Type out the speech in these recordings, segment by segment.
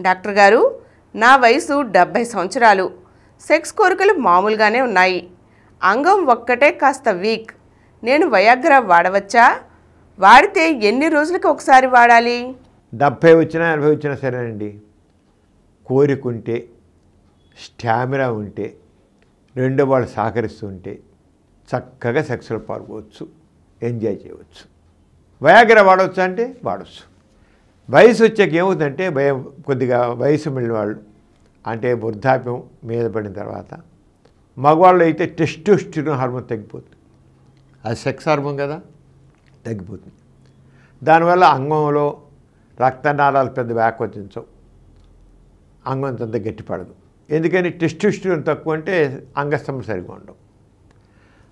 Doctor గారు, నా వయసు 70 సంవత్సరాలు. సెక్స్ కోరికలు మామూలుగానే ఉన్నాయి. అంగం ఒక్కటే కాస్త వీక్. నేను వయాగ్రా వాడవచ్చా? వాడితే ఎన్ని రోజులకి ఒకసారి వాడాలి? 70 వచ్చినా 80 వచ్చినా సరేనండి. కోరిక ఉంటే, స్టామినా ఉంటే, రెండో వాళ్ళు సహకరిస్తుంటే చక్కగా సెక్స్లో పాల్గొవచ్చు, ఎంజాయ్ చేయవచ్చు. వయాగ్రా వాడవచ్చు అంటే వాడవచ్చు. వయసు వచ్చాక ఏమవుతుందంటే కొద్దిగా వయసు మిగిలిన వాళ్ళు అంటే వృద్ధాప్యం మీద పడిన తర్వాత మగవాళ్ళు అయితే టెస్టోస్టెరాన్ హార్మోన్ తగ్గిపోతుంది. అది సెక్స్ హార్మోన్ కదా, తగ్గిపోతుంది. దానివల్ల అంగంలో రక్తనాళాలు పెద్ద వ్యాకోచించవు, అంగం అంత గట్టిపడదు. ఎందుకని టెస్టోస్టెరాన్ తక్కువ అంటే అంగస్తంభం సరిగా ఉండవు.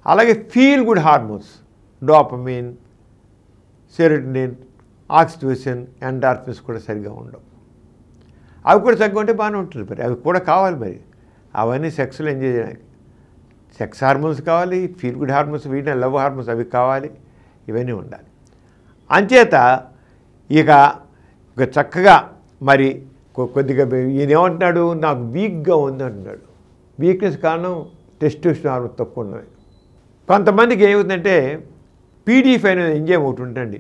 అలాగే feel good hormones dopamine, serotonin, oxytocin, endorphins కూడా సరిగా ఉండవు. అవి కూడా తక్కువ ఉంటే బాగానే ఉంటుంది. మరి అవి కూడా కావాలి. మరి అవన్నీ సెక్స్లో ఎంజాయ్ చేయడానికి సెక్స్ హార్మోన్స్ కావాలి, ఫీల్ గుడ్ హార్మోన్స్, వీటిని లవ్ హార్మోన్స్ అవి కావాలి. ఇవన్నీ ఉండాలి. అంచేత ఇక చక్కగా మరి కొద్దిగా ఈయన ఏమంటున్నాడు, నాకు వీక్గా ఉంది అంటున్నాడు. వీక్నెస్ కారణం టెస్టోస్టెరాన్ హార్మోన్ తక్కువ ఉన్నవి. కొంతమందికి ఏమవుతుందంటే పీడీ5 అనే ఎంజైమ్ ఒకటి ఉంటుంది.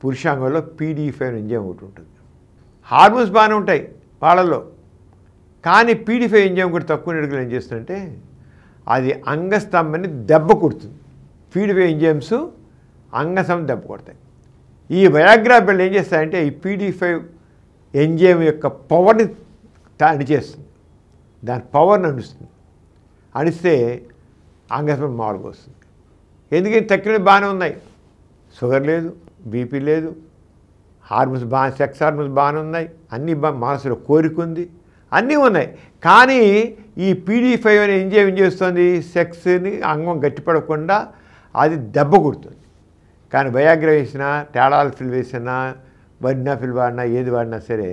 పురుషాంగంలో పీడీ5 అనే ఎంజైమ్ ఒకటి ఉంటుంది. హార్మోన్స్ బాగానే ఉంటాయి వాళ్ళలో, కానీ పీడీ5 ఎంజైమ్ కూడా తక్కువ నడుగులు ఏం చేస్తుందంటే అది అంగస్తంభాన్ని దెబ్బ కొడుతుంది. పీడీ5 ఎంజైమ్స్ అంగస్తంభం దెబ్బ కొడతాయి. ఈ వయాగ్రా బిళ్ళ ఏం చేస్తాయంటే ఈ పీడీ5 ఎంజైమ్ యొక్క పవర్ని అణిచేస్తుంది. దాని పవర్ని అణిస్తుంది. అణిస్తే అంగస్తంభం మామూలుగా వస్తుంది. ఎందుకంటే తక్కినవి బాగానే ఉన్నాయి. షుగర్ లేదు, బీపీ లేదు, హార్మోన్స్ బాగా, సెక్స్ హార్మోన్స్ బాగానే ఉన్నాయి, అన్నీ మనసులో కోరిక ఉంది, అన్నీ ఉన్నాయి. కానీ ఈ పీడీ5 అనే ఎంజైమ్ ఏం చేస్తుంది, సెక్స్ని అంగం గట్టిపడకుండా అది దెబ్బ కొడుతుంది. కానీ వయాగ్రా వేసినా, టాడాల్ఫిల్ వేసినా, వడ్నాఫిల్ వాడినా, ఏది వాడినా సరే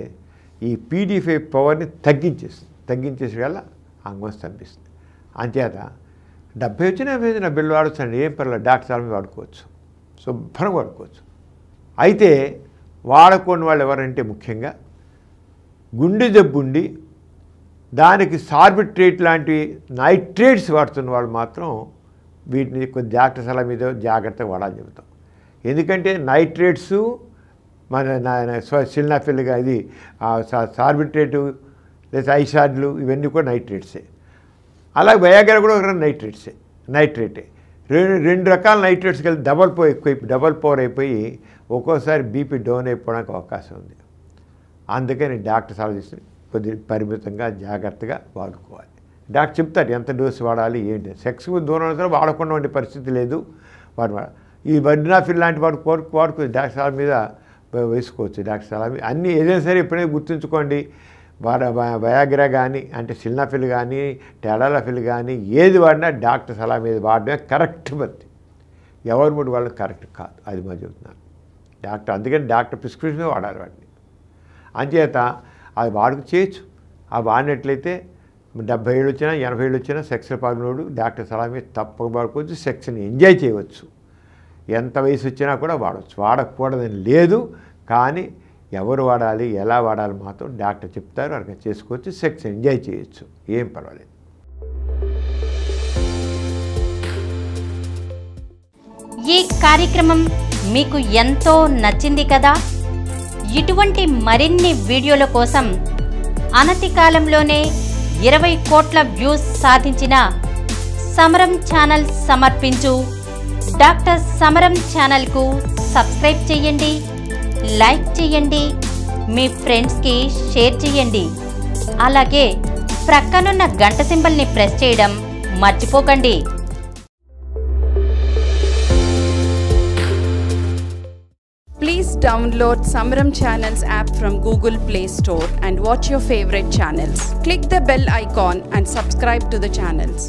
ఈ పీడీ5 పవర్ని తగ్గించేస్తుంది. తగ్గించేసి వల్ల అంగం స్తంభిస్తుంది. అంచేత 70 వచ్చినా 80 నా బిల్లు వాడొచ్చండి, ఏం పర్లేదు. డాక్టర్ సార్ మీద వాడుకోవచ్చు, శుభ్రంగా వాడుకోవచ్చు. అయితే వాడకూడని వాళ్ళు ఎవరంటే ముఖ్యంగా గుండె జబ్బు ఉండి దానికి సార్బిట్రేట్ లాంటి నైట్రేట్స్ వాడుతున్న వాళ్ళు మాత్రం వీటిని కొద్ది డాక్టర్ సలహా మీద జాగ్రత్తగా వాడాలని చెబుతాం. ఎందుకంటే నైట్రేట్స్ మన సిల్నాఫిల్గా ఇది సార్బిట్రేటు లేదా ఐషాడ్లు ఇవన్నీ కూడా నైట్రేట్సే. అలాగే వయాగ్రా కూడా ఒక నైట్రేటే. రెండు రకాల నైట్రేట్స్ కలిసి డబల్ పవర్ అయిపోయి ఒక్కోసారి బీపీ డౌన్ అయిపోవడానికి అవకాశం ఉంది. అందుకని డాక్టర్ సలహా చేసి కొద్దిగా పరిమితంగా జాగ్రత్తగా వాడుకోవాలి. డాక్టర్ చెప్తారు ఎంత డోసు వాడాలి ఏంటి. సెక్స్కు దూరం సరే వాడకుండా ఉండే పరిస్థితి లేదు. ఈ వడ్నాఫిల్ లాంటి వాడుకో డాక్టర్ సలహా మీద వేసుకోవచ్చు. డాక్టర్ సలహా మీద అన్నీ ఏదైనా సరే ఎప్పుడైనా గుర్తుంచుకోండి. వయాగ్రా కానీ అంటే సిల్నాఫిల్ కానీ టాడాల్ఫిల్ కానీ ఏది వాడినా డాక్టర్ సలహా మీద వాడడమే కరెక్ట్ పద్ధతి. ఎవరు ముడి వాళ్ళు కరెక్ట్ కాదు, అది మా చెబుతున్నాను. అందుకని డాక్టర్ ప్రిస్క్రిప్షన్ వాడాలి వాటిని. అంచేత అది వాడుకు చేయొచ్చు. అది వాడినట్లయితే 70 ఏళ్ళు వచ్చినా 80 ఏళ్ళు వచ్చినా సెక్స్లో పాల్గొనోడు డాక్టర్ సలహా మీద తప్పక వాడుకోవచ్చు. సెక్స్ని ఎంజాయ్ చేయవచ్చు. ఎంత వయసు వచ్చినా కూడా వాడవచ్చు, వాడకూడదని లేదు. కానీ ఎవరు వాడాలి, ఎలా వాడాలి మాత్రం డాక్టర్ చెప్తారు, అక్కడ చేసుకోవచ్చు. సెక్స్ ఎంజాయ్ చేయొచ్చు, ఏం పర్వాలేదు. ఈ కార్యక్రమం మీకు ఎంతో నచ్చింది కదా. ఇటువంటి మరిన్ని వీడియోల కోసం అనతి కాలంలోనే 20 కోట్ల వ్యూస్ సాధించిన సమరం ఛానల్ సమర్పించు డాక్టర్ సమరం ఛానల్కు సబ్స్క్రైబ్ చేయండి, లైక్ చేయండి, మీ ఫ్రెండ్స్కి షేర్ చేయండి. అలాగే ప్రక్కనున్న గంట సింబల్ని ప్రెస్ చేయడం మర్చిపోకండి. Please download Samaram Channels app from Google Play Store and watch your favorite channels. Click the bell icon and subscribe to the channels.